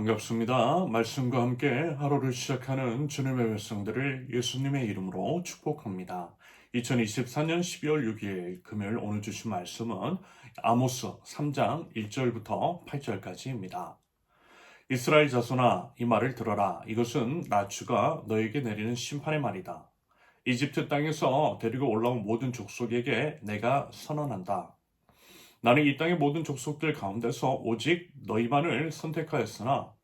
반갑습니다. 말씀과 함께 하루를 시작하는 주님의 백성들을 예수님의 이름으로 축복합니다. 2024년 12월 6일 금요일 오늘 주신 말씀은 아모스 3장 1절부터 8절까지입니다. 이스라엘 자손아, 이 말을 들어라. 이것은 나 주가 너에게 내리는 심판의 말이다. 이집트 땅에서 데리고 올라온 모든 족속에게 내가 선언한다. 나는 이 땅의 모든 족속들 가운데서 오직 너희만을 선택하였으나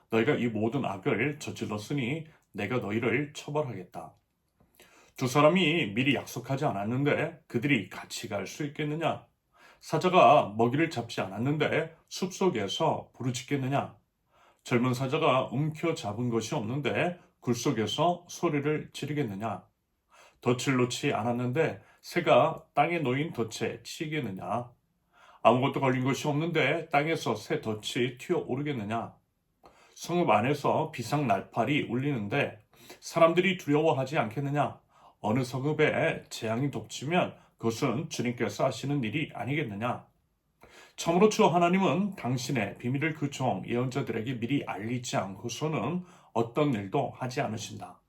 너희가 이 모든 악을 저질렀으니 내가 너희를 처벌하겠다. 두 사람이 미리 약속하지 않았는데 그들이 같이 갈 수 있겠느냐? 사자가 먹이를 잡지 않았는데 숲속에서 부르짖겠느냐? 젊은 사자가 움켜잡은 것이 없는데 굴속에서 소리를 지르겠느냐? 덫을 놓지 않았는데 새가 땅에 놓인 덫에 치이겠느냐? 아무것도 걸린 것이 없는데 땅에서 새 덫이 튀어오르겠느냐? 성읍 안에서 비상 날팔이 울리는데 사람들이 두려워하지 않겠느냐? 어느 성읍에 재앙이 덮치면 그것은 주님께서 하시는 일이 아니겠느냐? 참으로 주 하나님은 당신의 비밀을 그 종 예언자들에게 미리 알리지 않고서는 어떤 일도 하지 않으신다.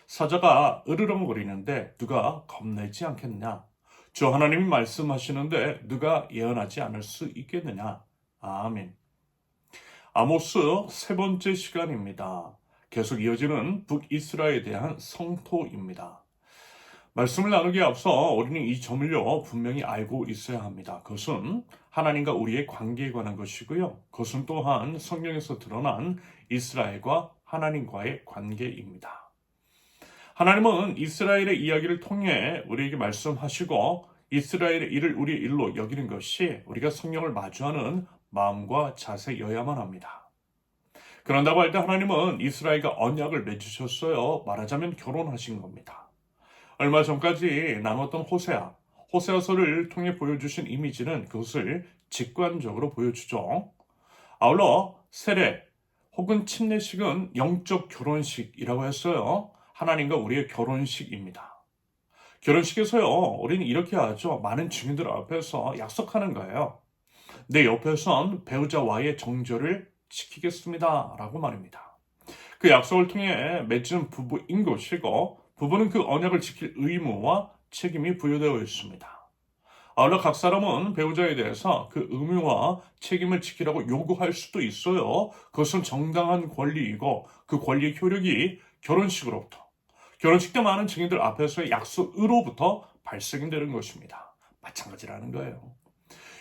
사자가 으르렁거리는데 누가 겁내지 않겠느냐? 주 하나님이 말씀하시는데 누가 예언하지 않을 수 있겠느냐? 아멘. 아모스 세 번째 시간입니다. 계속 이어지는 북이스라엘에 대한 성토입니다. 말씀을 나누기에 앞서 우리는 이 점을요 분명히 알고 있어야 합니다. 그것은 하나님과 우리의 관계에 관한 것이고요. 그것은 또한 성경에서 드러난 이스라엘과 하나님과의 관계입니다. 하나님은 이스라엘의 이야기를 통해 우리에게 말씀하시고 이스라엘의 일을 우리의 일로 여기는 것이 우리가 성령을 마주하는 마음과 자세여야만 합니다. 그런다고 할 때 하나님은 이스라엘과 언약을 맺으셨어요. 말하자면 결혼하신 겁니다. 얼마 전까지 나눴던 호세아서를 통해 보여주신 이미지는 그것을 직관적으로 보여주죠. 아울러 세례 혹은 침례식은 영적 결혼식이라고 했어요. 하나님과 우리의 결혼식입니다. 결혼식에서요, 우리는 이렇게 하죠. 많은 증인들 앞에서 약속하는 거예요. 내 옆에 선 배우자와의 정절을 지키겠습니다. 라고 말입니다. 그 약속을 통해 맺은 부부인 것이고, 부부는 그 언약을 지킬 의무와 책임이 부여되어 있습니다. 아울러 각 사람은 배우자에 대해서 그 의무와 책임을 지키라고 요구할 수도 있어요. 그것은 정당한 권리이고, 그 권리의 효력이 결혼식 때 많은 증인들 앞에서의 약속으로부터 발생이 되는 것입니다. 마찬가지라는 거예요.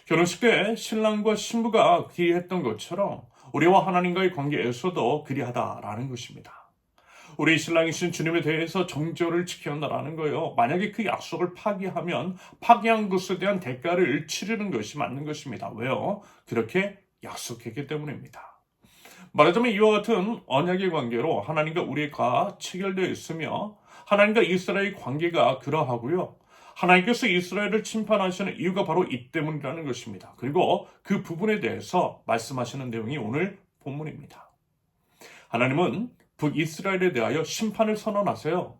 결혼식 때 신랑과 신부가 그리했던 것처럼 우리와 하나님과의 관계에서도 그리하다라는 것입니다. 우리 신랑이신 주님에 대해서 정절을 지켜야 한다는 거예요. 만약에 그 약속을 파기하면 파기한 것에 대한 대가를 치르는 것이 맞는 것입니다. 왜요? 그렇게 약속했기 때문입니다. 말하자면 이와 같은 언약의 관계로 하나님과 우리가 체결되어 있으며 하나님과 이스라엘의 관계가 그러하고요. 하나님께서 이스라엘을 침판하시는 이유가 바로 이 때문이라는 것입니다. 그리고 그 부분에 대해서 말씀하시는 내용이 오늘 본문입니다. 하나님은 북이스라엘에 대하여 심판을 선언하세요.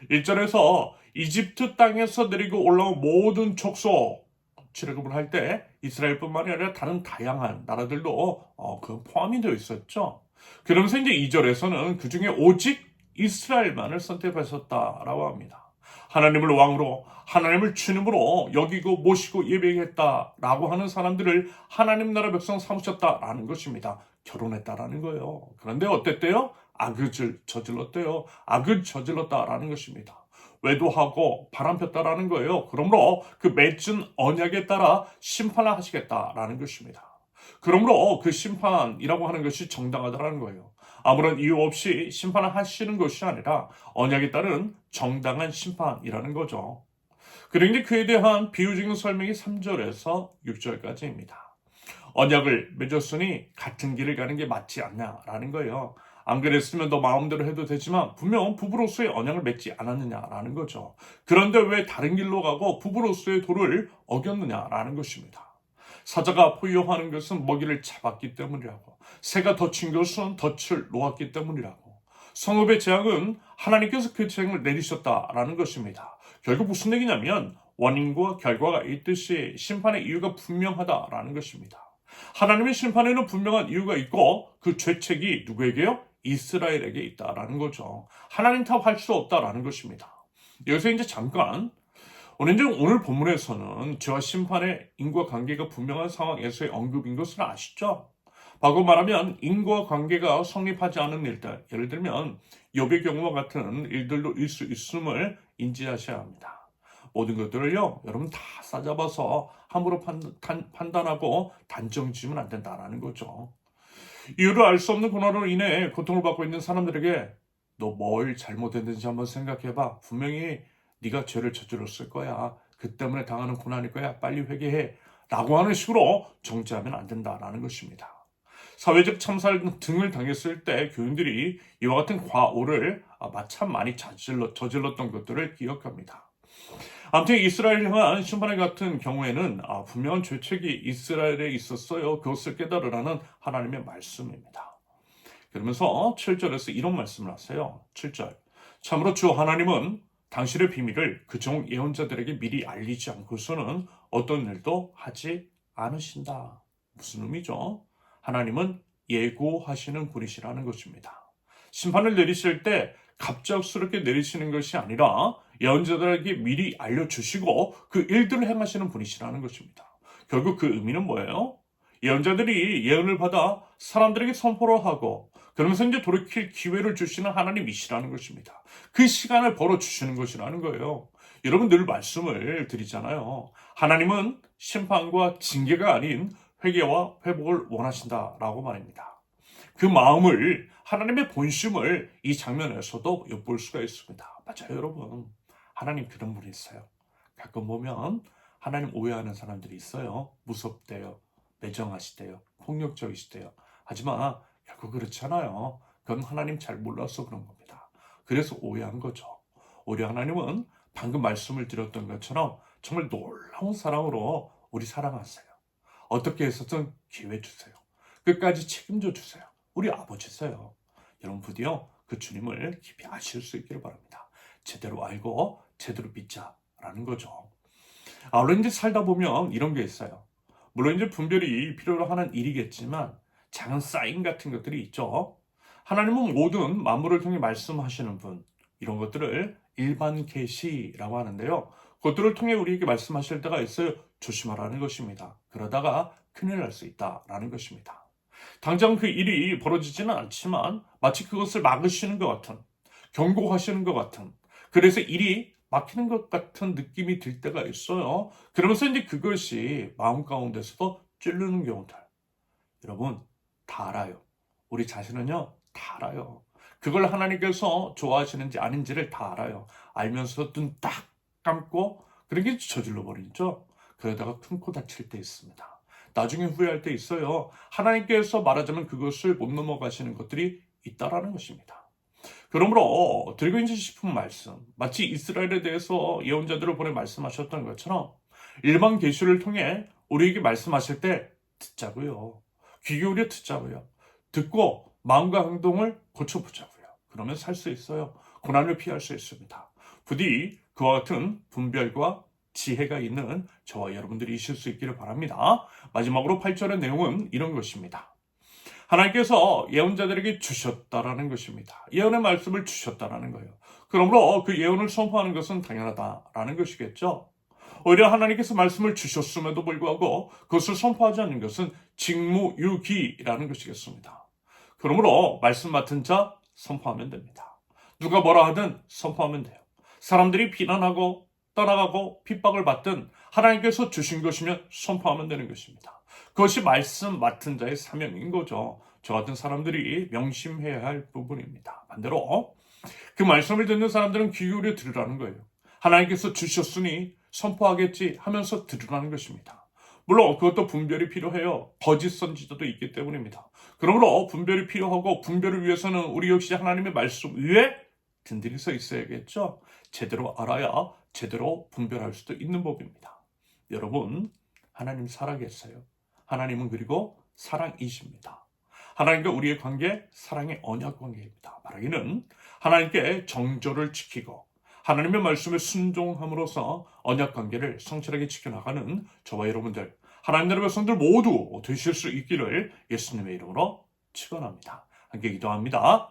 1절에서 이집트 땅에서 내리고 올라온 모든 족속 출애굽을 할 때 이스라엘뿐만이 아니라 다른 다양한 나라들도 그 포함이 되어 있었죠. 그러면서 이제 2절에서는 그 중에 오직 이스라엘만을 선택하셨다라고 합니다. 하나님을 왕으로 하나님을 주님으로 여기고 모시고 예배했다라고 하는 사람들을 하나님 나라 백성 삼으셨다라는 것입니다. 결혼했다라는 거예요. 그런데 어땠대요? 악을 저질렀대요. 악을 저질렀다라는 것입니다. 외도하고 바람폈다라는 거예요. 그러므로 그 맺은 언약에 따라 심판을 하시겠다라는 것입니다. 그러므로 그 심판이라고 하는 것이 정당하다라는 거예요. 아무런 이유 없이 심판을 하시는 것이 아니라 언약에 따른 정당한 심판이라는 거죠. 그런데 그에 대한 비유적인 설명이 3절에서 6절까지입니다. 언약을 맺었으니 같은 길을 가는 게 맞지 않냐라는 거예요. 안 그랬으면 너 마음대로 해도 되지만 분명 부부로서의 언약을 맺지 않았느냐라는 거죠. 그런데 왜 다른 길로 가고 부부로서의 도를 어겼느냐라는 것입니다. 사자가 포효하는 것은 먹이를 잡았기 때문이라고. 새가 덫인 것은 덫을 놓았기 때문이라고. 성읍의 재앙은 하나님께서 그 재앙을 내리셨다라는 것입니다. 결국 무슨 얘기냐면 원인과 결과가 있듯이 심판의 이유가 분명하다라는 것입니다. 하나님의 심판에는 분명한 이유가 있고 그 죄책이 누구에게요? 이스라엘에게 있다라는 거죠. 하나님 탓할 수 없다라는 것입니다. 여기서 이제 잠깐 오늘 본문에서는 죄와 심판의 인과관계가 분명한 상황에서의 언급인 것을 아시죠? 바꿔 말하면 인과관계가 성립하지 않은 일들, 예를 들면 욥의 경우와 같은 일들도 있을 수 있음을 인지하셔야 합니다. 모든 것들을요, 여러분 다 싸잡아서 함부로 판단하고 단정 지으면 안 된다는 거죠. 이유를 알 수 없는 고난으로 인해 고통을 받고 있는 사람들에게 너 뭘 잘못했는지 한번 생각해봐. 분명히 네가 죄를 저질렀을 거야. 그 때문에 당하는 고난일 거야. 빨리 회개해. 라고 하는 식으로 정죄하면 안 된다는 것입니다. 사회적 참살 등을 당했을 때 교인들이 이와 같은 과오를 참 많이 저질렀던 것들을 기억합니다. 아무튼 이스라엘 향한 심판의 같은 경우에는 분명한 죄책이 이스라엘에 있었어요. 그것을 깨달으라는 하나님의 말씀입니다. 그러면서 7절에서 이런 말씀을 하세요. 7절. 참으로 주 하나님은 당신의 비밀을 그 종 예언자들에게 미리 알리지 않고서는 어떤 일도 하지 않으신다. 무슨 의미죠? 하나님은 예고하시는 분이시라는 것입니다. 심판을 내리실 때 갑작스럽게 내리시는 것이 아니라 예언자들에게 미리 알려주시고 그 일들을 행하시는 분이시라는 것입니다. 결국 그 의미는 뭐예요? 예언자들이 예언을 받아 사람들에게 선포를 하고 그러면서 이제 돌이킬 기회를 주시는 하나님이시라는 것입니다. 그 시간을 벌어주시는 것이라는 거예요. 여러분 늘 말씀을 드리잖아요. 하나님은 심판과 징계가 아닌 회개와 회복을 원하신다라고 말입니다. 그 마음을 하나님의 본심을 이 장면에서도 엿볼 수가 있습니다. 맞아요, 여러분. 하나님 그런 분이 있어요. 가끔 보면 하나님 오해하는 사람들이 있어요. 무섭대요. 매정하시대요. 폭력적이시대요. 하지만 결국 그렇지 않아요. 그건 하나님 잘 몰라서 그런 겁니다. 그래서 오해한 거죠. 오히려 하나님은 방금 말씀을 드렸던 것처럼 정말 놀라운 사랑으로 우리 사랑하세요. 어떻게 해서든 기회 주세요. 끝까지 책임져 주세요. 우리 아버지세요. 여러분 부디요 그 주님을 깊이 아실 수 있기를 바랍니다. 제대로 알고 제대로 믿자라는 거죠. 물론 이제 살다 보면 이런 게 있어요. 물론 이제 분별이 필요로 하는 일이겠지만 작은 사인 같은 것들이 있죠. 하나님은 모든 만물을 통해 말씀하시는 분, 이런 것들을 일반 계시라고 하는데요. 그것들을 통해 우리에게 말씀하실 때가 있어요. 조심하라는 것입니다. 그러다가 큰일 날 수 있다라는 것입니다. 당장 그 일이 벌어지지는 않지만 마치 그것을 막으시는 것 같은, 경고하시는 것 같은, 그래서 일이 막히는 것 같은 느낌이 들 때가 있어요. 그러면서 이제 그것이 마음 가운데서도 찌르는 경우들. 여러분, 다 알아요. 우리 자신은요, 다 알아요. 그걸 하나님께서 좋아하시는지 아닌지를 다 알아요. 알면서 눈 딱 감고 그렇게 저질러 버리죠. 그러다가 큰 코 다칠 때 있습니다. 나중에 후회할 때 있어요. 하나님께서 말하자면 그것을 못 넘어가시는 것들이 있다라는 것입니다. 그러므로 드리고 있는 싶은 말씀, 마치 이스라엘에 대해서 예언자들을 보내 말씀하셨던 것처럼 일반 계시를 통해 우리에게 말씀하실 때 듣자고요. 귀 기울여 듣자고요. 듣고 마음과 행동을 고쳐보자고요. 그러면 살 수 있어요. 고난을 피할 수 있습니다. 부디 그와 같은 분별과 지혜가 있는 저와 여러분들이 있을 수 있기를 바랍니다. 마지막으로 8절의 내용은 이런 것입니다. 하나님께서 예언자들에게 주셨다라는 것입니다. 예언의 말씀을 주셨다라는 거예요. 그러므로 그 예언을 선포하는 것은 당연하다라는 것이겠죠. 오히려 하나님께서 말씀을 주셨음에도 불구하고 그것을 선포하지 않는 것은 직무유기라는 것이겠습니다. 그러므로 말씀 맡은 자 선포하면 됩니다. 누가 뭐라 하든 선포하면 돼요. 사람들이 비난하고 떠나가고 핍박을 받든 하나님께서 주신 것이면 선포하면 되는 것입니다. 그것이 말씀 맡은 자의 사명인 거죠. 저 같은 사람들이 명심해야 할 부분입니다. 반대로 그 말씀을 듣는 사람들은 귀 기울여 들으라는 거예요. 하나님께서 주셨으니 선포하겠지 하면서 들으라는 것입니다. 물론 그것도 분별이 필요해요. 거짓 선지자도 있기 때문입니다. 그러므로 분별이 필요하고 분별을 위해서는 우리 역시 하나님의 말씀 위에 든든히 서 있어야겠죠. 제대로 알아야 제대로 분별할 수도 있는 법입니다. 여러분, 하나님 살아계세요. 하나님은 그리고 사랑이십니다. 하나님과 우리의 관계, 사랑의 언약 관계입니다. 말하기는 하나님께 정절을 지키고 하나님의 말씀에 순종함으로써 언약 관계를 성실하게 지켜나가는 저와 여러분들, 하나님 나라 백성들 모두 되실 수 있기를 예수님의 이름으로 축원합니다. 함께 기도합니다.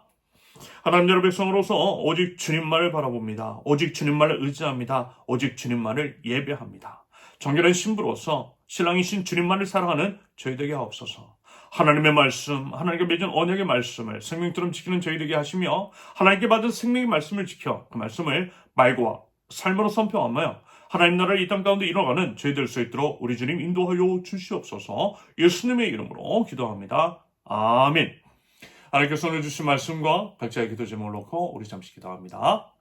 하나님 나라 백성으로서 오직 주님만을 바라봅니다. 오직 주님만을 의지합니다. 오직 주님만을 예배합니다. 정결한 신부로서 신랑이신 주님만을 사랑하는 저희 되게 하옵소서. 하나님의 말씀, 하나님께 맺은 언약의 말씀을 생명처럼 지키는 저희 되게 하시며 하나님께 받은 생명의 말씀을 지켜 그 말씀을 말과 삶으로 선포하며 하나님 나라를 이 땅 가운데 이뤄가는 저희 될 수 있도록 우리 주님 인도하여 주시옵소서. 예수님의 이름으로 기도합니다. 아멘. 하나님께서 오늘 주신 말씀과 각자의 기도 제목을 놓고 우리 잠시 기도합니다.